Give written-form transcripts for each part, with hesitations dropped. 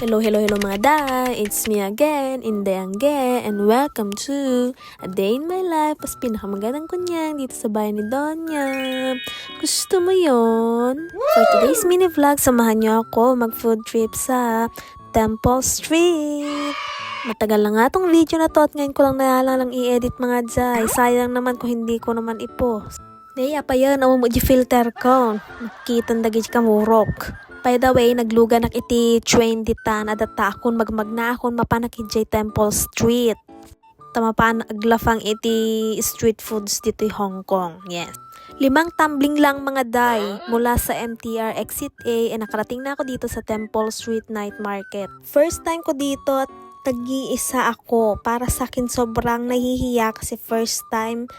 Hello mga day! It's me again, Inday Angge, and welcome to A Day in My Life, pas pinakamagandang kunyang dito sa bayan ni Donya. Gusto mo yon? For today's mini vlog, samahan niyo ako mag-food trip sa Temple Street. Matagal na nga tong video na to at ngayon ko lang nalang i-edit mga day. Sayang naman kung hindi ko naman ipost. Naya pa yan, mo di filter ko. Nakita ndagi ka murok. By the way, nagluga nak iti train ditan adata akon magmagna akon mapanak iti Temple Street. Tamapan aglafang iti street foods dito Hong Kong. Yes. 5 tumbling lang mga day mula sa MTR Exit A nakarating na ako dito sa Temple Street Night Market. First time ko dito at tag-iisa ako. Para sa akin sobrang nahihiya kasi first time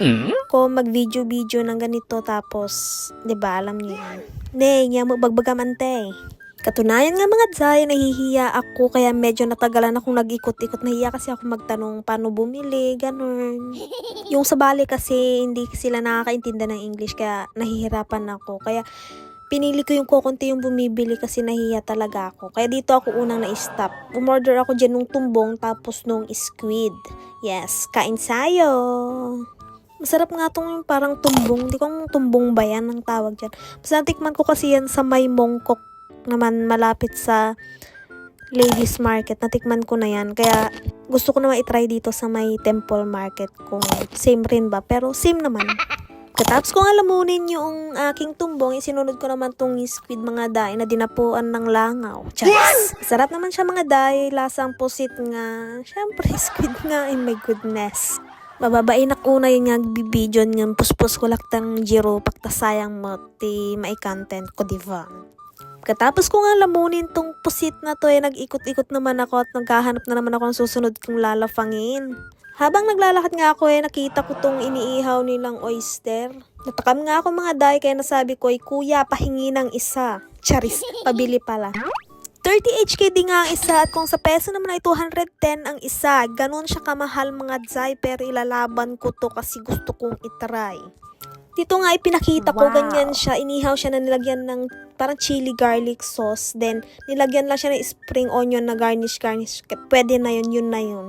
ko mag-video ng ganito tapos 'di ba alam niyo yun. Niya mo bagbagamante. Katunayan nga mga day, nahihiya ako kaya medyo natagalan akong nag-ikot-ikot. Nahiya kasi ako magtanong paano bumili, ganun. Yung sa bali kasi hindi sila nakakaintindi ng English kaya nahihirapan ako. Kaya pinili ko yung kukunti yung bumibili kasi nahihiya talaga ako. Kaya dito ako unang na-stop. Umorder ako dyan nung tumbong tapos nung squid. Yes, kain sayo! Masarap nga tong parang tumbong. Hindi ko tumbong ba yan ang tawag dyan. Mas natikman ko kasi yan sa may Mongkok naman malapit sa Ladies Market. Natikman ko na yan. Kaya gusto ko naman itry dito sa may Temple Market kung same rin ba. Pero same naman. Katapos ko nga lamunin yung aking tumbong, isinunod ko naman tong squid mga day na dinapuan ng langaw. Charis! Sarap naman siya mga day. Lasang pusit nga. Syempre squid nga. Oh my goodness. Mababain ako na yung nagbibidyon ng puspos ko laktang jiro paktasayang mo ti may content ko diba. Katapos ko nga lamunin tong pusit na to nag-ikot-ikot naman ako at naghahanap na naman ako ng susunod kong lalafangin. Habang naglalakad nga ako nakita ko tong iniihaw nilang oyster. Natakam nga ako mga day kaya nasabi ko kuya pahingi ng isa. Charis, pabili pala. 30 HKD nga ang isa at kung sa peso naman ay 210 ang isa. Ganon siya kamahal mga day pero ilalaban ko to kasi gusto kong itry. Dito nga ipinakita ko ganyan siya. Inihaw siya na nilagyan ng parang chili garlic sauce. Then nilagyan lang siya ng spring onion na garnish. Pwede na yun na yun.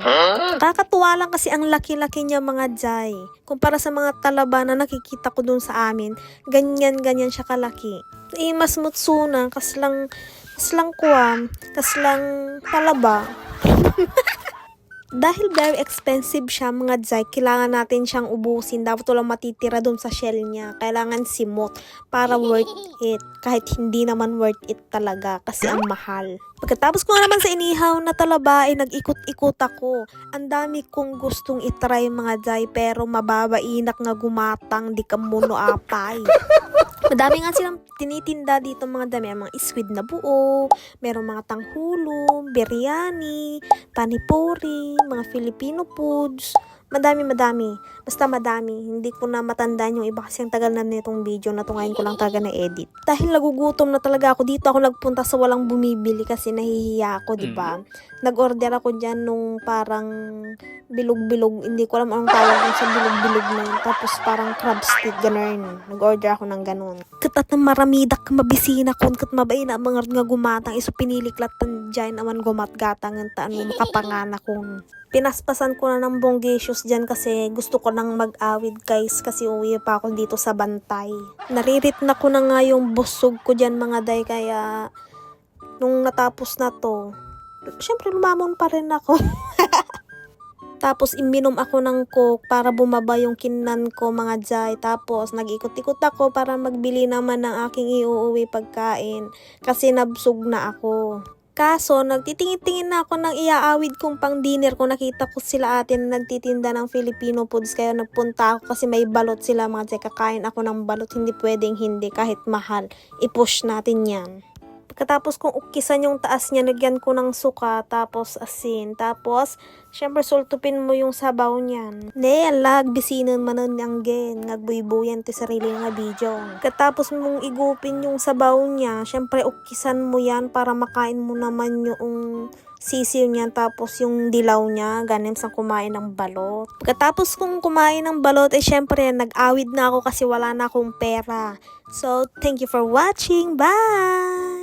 Kakatuwa lang kasi ang laki-laki niya mga day. Kumpara sa mga talaba na nakikita ko dun sa amin, ganyan siya kalaki. Mas mutsuna, kaslang kuwam, kaslang talaba. Dahil very expensive siya mga day, kailangan natin siyang ubusin. Dapat walang matitira dun sa shell niya. Kailangan simot para worth it. Kahit hindi naman worth it talaga kasi ang mahal. Pagkatapos ko naman sa inihaw na talaba nag-ikot-ikot ako. Ang dami kong gustong itry mga day pero mababainak nga gumatang di ka muno apay. Madami nga silang tinitinda dito mga dami. Mga squid na buo, merong mga tanghulong, biryani, panipuri, mga Filipino foods. Madami. Basta madami. Hindi ko na matandaan yung iba kasi ang tagal na nitong video na to ngayon ko lang talaga na-edit. Dahil nagugutom na talaga ako dito ako nagpunta sa walang bumibili kasi nahihiya ako, diba? Nag-order ako dyan nung parang bilog-bilog. Hindi ko alam anong tawag yung sa bilog-bilog na yun. Tapos parang crab stick, ganun. Nag-order ako ng ganun. Katat na maramidak mabisina kun kat mabay na mga nga gumatang iso piniliklat dyan aman gumatgatang ng taan mo makapangana kung. Pinaspasan ko na ng bonggacious dyan kasi gusto ko nang mag-awid guys kasi uwi pa ako dito sa Bantay. Naririt na ko na nga yung busog ko dyan mga day kaya nung natapos na to, syempre lumamon pa rin ako. Tapos iminom ako ng Coke para bumaba yung kinan ko mga day. Tapos nag-ikot-ikot ako para magbili naman ng aking iuuwi pagkain kasi nabsog na ako. Kaso, nagtitingin-tingin na ako ng iaawid kong pang dinner ko. Nakita ko sila ate na nagtitinda ng Filipino foods. Kaya nagpunta ako kasi may balot sila mga tsaka. Kakain ako ng balot. Hindi pwedeng hindi kahit mahal. I-push natin yan. Pagkatapos kong ukisan yung taas niya, nagyan ko ng suka, tapos asin. Tapos, syempre sultupin mo yung sabaw niyan. Alag, bisinan manan ang gen. Ngagbuy-buyan ti sarili nga video. Pagkatapos mong igupin yung sabaw niya, syempre ukisan mo yan para makain mo naman yung sisiw niya. Tapos yung dilaw niya, ganim sa kumain ng balot. Pagkatapos kong kumain ng balot, syempre nag-awid na ako kasi wala na akong pera. So, thank you for watching. Bye!